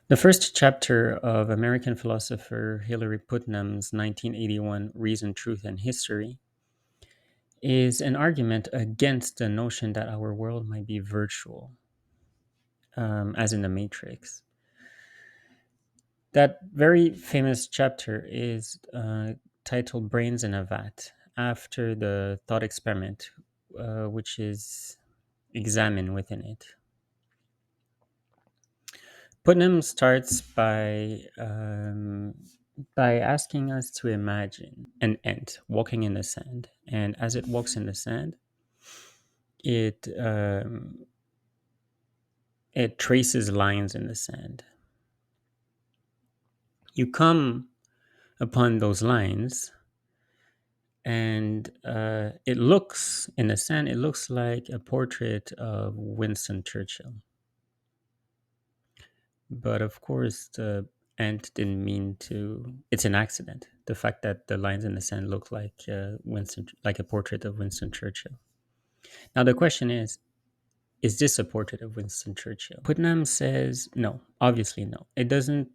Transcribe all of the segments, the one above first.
The first chapter of American philosopher Hilary Putnam's 1981 Reason, Truth, and History is an argument against the notion that our world might be virtual, as in the Matrix. That very famous chapter is titled Brains in a Vat, after the thought experiment, which is examined within it. Putnam starts by asking us to imagine an ant walking in the sand, and as it walks in the sand, it it traces lines in the sand. You come upon those lines, and it looks in the sand. It looks like a portrait of Winston Churchill, but of course the ant didn't mean to. It's an accident. The fact that the lines in the sand look like like a portrait of Winston Churchill. Now the question is this a portrait of Winston Churchill? Putnam says no. Obviously, no. It doesn't.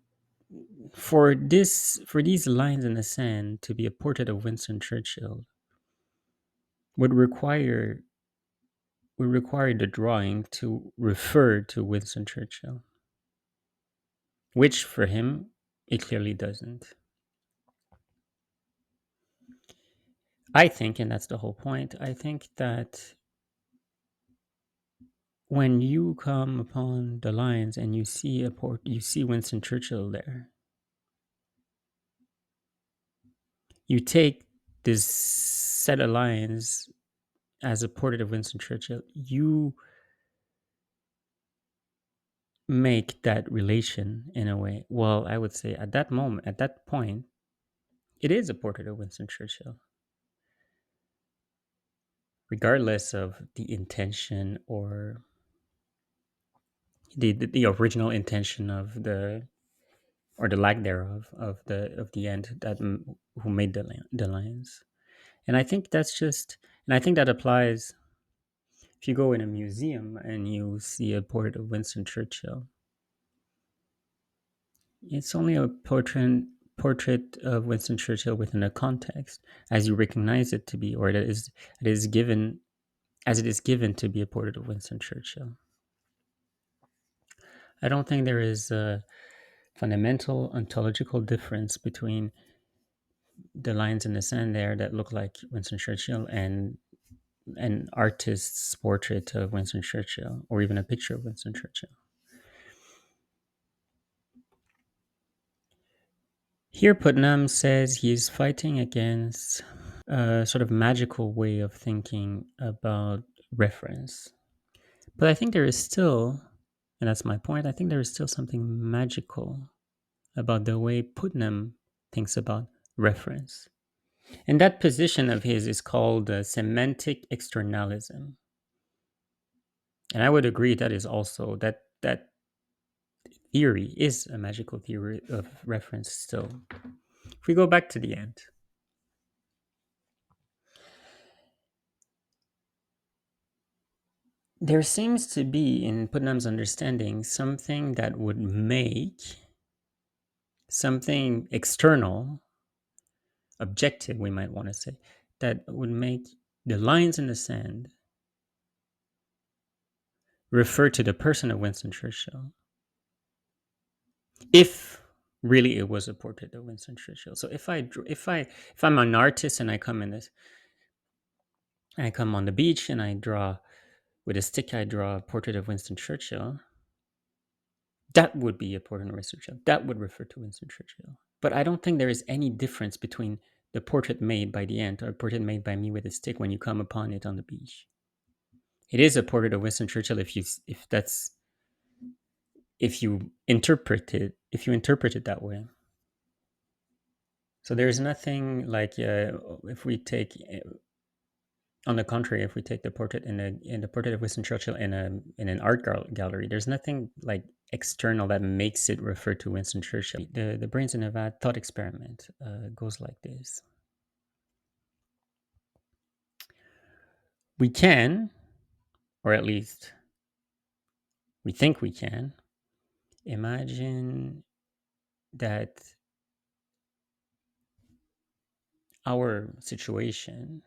For these lines in the sand to be a portrait of Winston Churchill would require the drawing to refer to Winston Churchill, which for him it clearly doesn't. I think, and that's the whole point, I think that when you come upon the lines and you see you see Winston Churchill there, you take this set of lines as a portrait of Winston Churchill, you make that relation in a way. Well, I would say at that moment, at that point, it is a portrait of Winston Churchill, regardless of the intention or the original intention of the or the lack thereof of the end that who made the lines. And I think that's just, and I think that applies if you go in a museum and you see a portrait of Winston Churchill. It's only a portrait of Winston Churchill within a context, as you recognize it to be, or it is given as it is given to be a portrait of Winston Churchill. I don't think there is a fundamental ontological difference between the lines in the sand there that look like Winston Churchill and an artist's portrait of Winston Churchill, or even a picture of Winston Churchill. Here, Putnam says he's fighting against a sort of magical way of thinking about reference. But I think there is still, and that's my point, I think there is still something magical about the way Putnam thinks about reference. And that position of his is called semantic externalism. And I would agree that is also that theory is a magical theory of reference still. If we go back to the end, there seems to be in Putnam's understanding something that would make something external, objective, we might want to say, that would make the lines in the sand refer to the person of Winston Churchill, if really it was a portrait of Winston Churchill. So if I'm an artist and I come in this, I come on the beach and I draw with a stick, I draw a portrait of Winston Churchill. That would be a portrait of Winston Churchill. That would refer to Winston Churchill. But I don't think there is any difference between the portrait made by the ant or a portrait made by me with a stick when you come upon it on the beach. It is a portrait of Winston Churchill if you interpret it that way. So there's nothing like if we take, on the contrary, if we take the portrait in the portrait of Winston Churchill in an art gallery, there's nothing like external that makes it refer to Winston Churchill. The brains in a vat thought experiment goes like this: we can, or at least we think we can, Imagine that our situation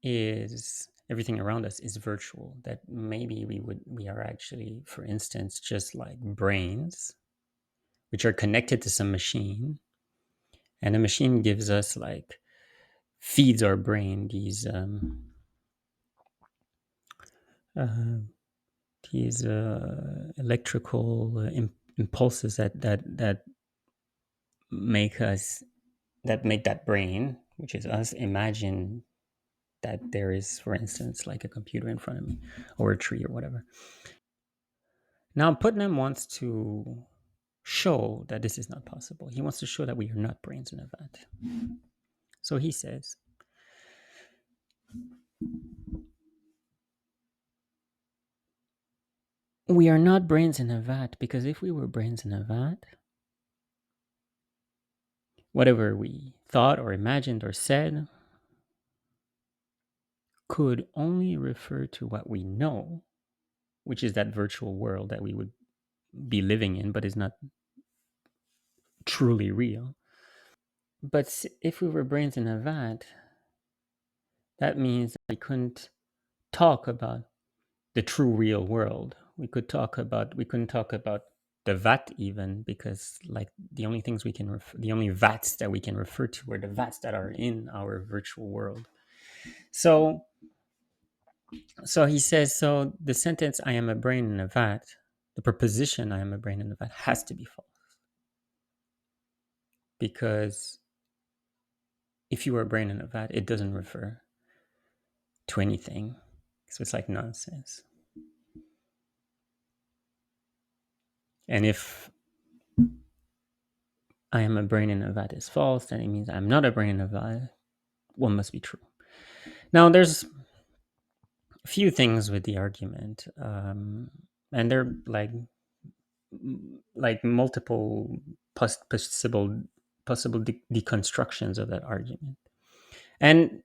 is everything around us is virtual, that maybe we are actually, for instance, just like brains which are connected to some machine, and the machine gives us like feeds our brain uh, these electrical impulses that make us that make that brain, which is us, imagine that there is, for instance, like a computer in front of me or a tree or whatever. Now, Putnam wants to show that this is not possible. He wants to show that we are not brains in a vat. So he says, we are not brains in a vat because if we were brains in a vat, whatever we thought or imagined or said could only refer to what we know, which is that virtual world that we would be living in, but is not truly real. But if we were brains in a vat, that means that we couldn't talk about the true real world. We couldn't talk about the vat even, because like the only vats that we can refer to are the vats that are in our virtual world. So so he says, so the sentence I am a brain in a vat, the preposition I am a brain in a vat has to be false, because if you were a brain in a vat, it doesn't refer to anything. So it's like nonsense. And if I am a brain in a vat is false, then it means I'm not a brain in a vat. One must be true. Now, there's a few things with the argument, and they're like multiple possible deconstructions of that argument. And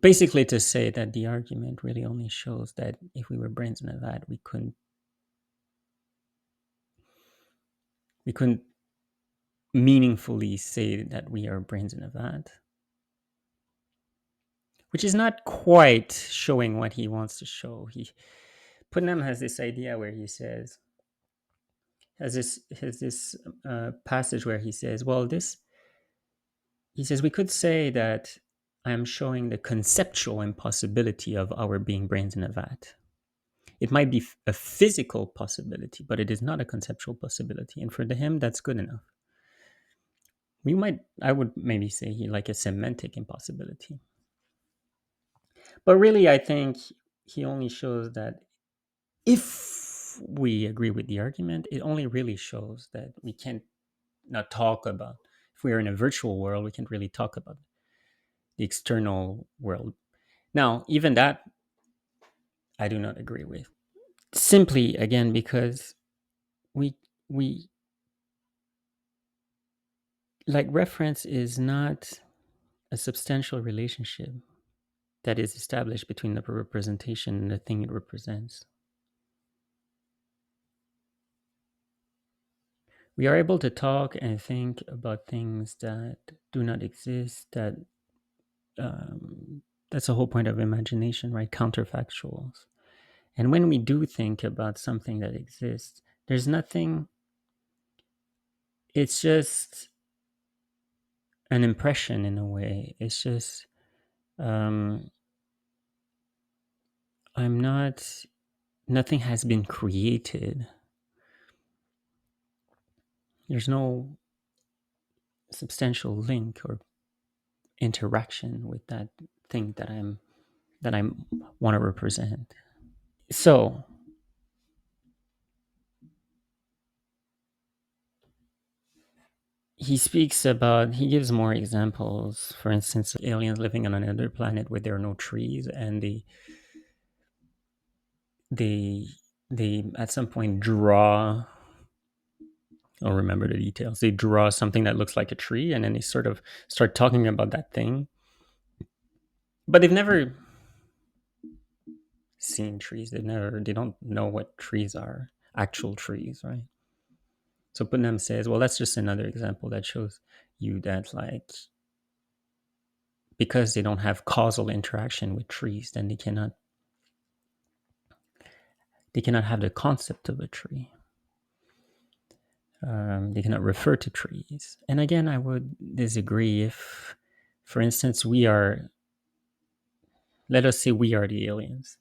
basically, to say that the argument really only shows that if we were brains in a vat, we couldn't meaningfully say that we are brains in a vat, which is not quite showing what he wants to show. Putnam has this idea where he says has this passage where he says, well, this he says we could say that I am showing the conceptual impossibility of our being brains in a vat. It might be a physical possibility, but it is not a conceptual possibility. And for him, that's good enough. I would maybe say he like a semantic impossibility. But really, I think he only shows that if we agree with the argument, it only really shows that we can't not talk about, if we are in a virtual world, we can't really talk about the external world. Now, even that, I do not agree with. Simply, again, because we, we, like reference is not a substantial relationship that is established between the representation and the thing it represents. We are able to talk and think about things that do not exist. Um, that's the whole point of imagination, right? Counterfactuals. And when we do think about something that exists, there's nothing. It's just an impression in a way. It's just um, I'm not. Nothing has been created. There's no substantial link or interaction with that thing that I want to represent. So he gives more examples. For instance, aliens living on another planet where there are no trees, and they they at some point draw. I'll remember the details. They draw something that looks like a tree, and then they sort of start talking about that thing. But they've never seen trees. They don't know what trees are. actual trees, right? So Putnam says, well, that's just another example that shows you that, like, because they don't have causal interaction with trees, then they cannot have the concept of a tree. They cannot refer to trees. And again, I would disagree if, for instance, let us say we are the aliens,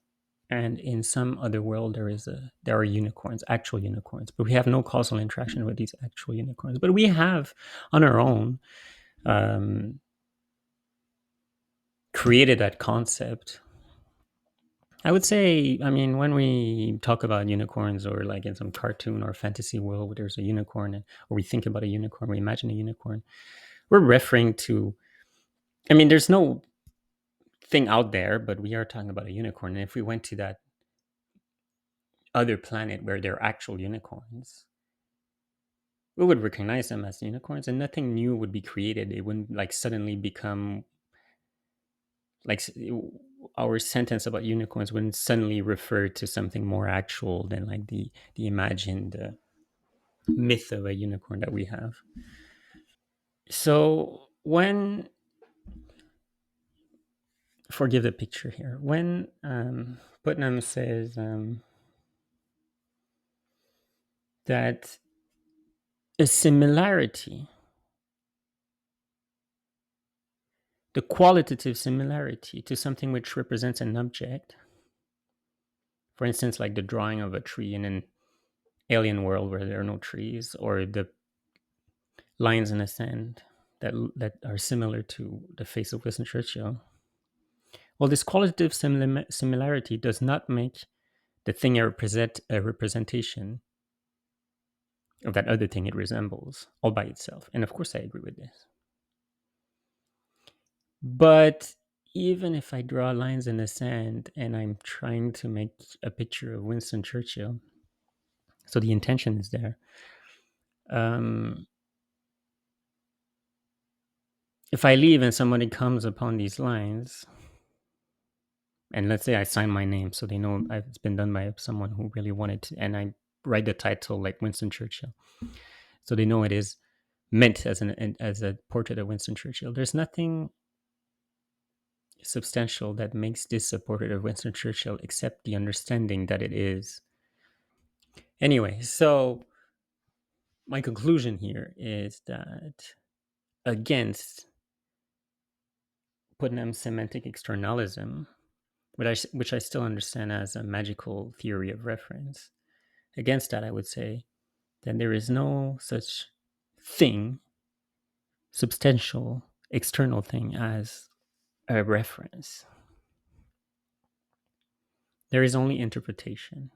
and in some other world there are unicorns, actual unicorns, but we have no causal interaction with these actual unicorns. But we have, on our own, um, created that concept. I would say, I mean, when we talk about unicorns, or like in some cartoon or fantasy world where there's a unicorn, or we think about a unicorn, we imagine a unicorn, we're referring to, I mean, there's no thing out there, but we are talking about a unicorn. And if we went to that other planet where there are actual unicorns, we would recognize them as unicorns, and nothing new would be created. It wouldn't like suddenly become like our sentence about unicorns wouldn't suddenly refer to something more actual than like the imagined myth of a unicorn that we have. So when, forgive the picture here, when Putnam says that a similarity, the qualitative similarity to something which represents an object, for instance, like the drawing of a tree in an alien world where there are no trees, or the lines in the sand that are similar to the face of Winston Churchill. Well, this qualitative similarity does not make the thing a representation of that other thing it resembles all by itself. And of course, I agree with this. But even if I draw lines in the sand and I'm trying to make a picture of Winston Churchill, so the intention is there. Um, if I leave and somebody comes upon these lines, and let's say I sign my name so they know it's been done by someone who really wanted to, and I write the title like Winston Churchill, so they know it is meant as a portrait of Winston Churchill. There's nothing substantial that makes this a portrait of Winston Churchill except the understanding that it is. Anyway, so my conclusion here is that against Putnam's semantic externalism, which I still understand as a magical theory of reference, against that I would say that there is no such thing, substantial, external thing, as a reference. There is only interpretation.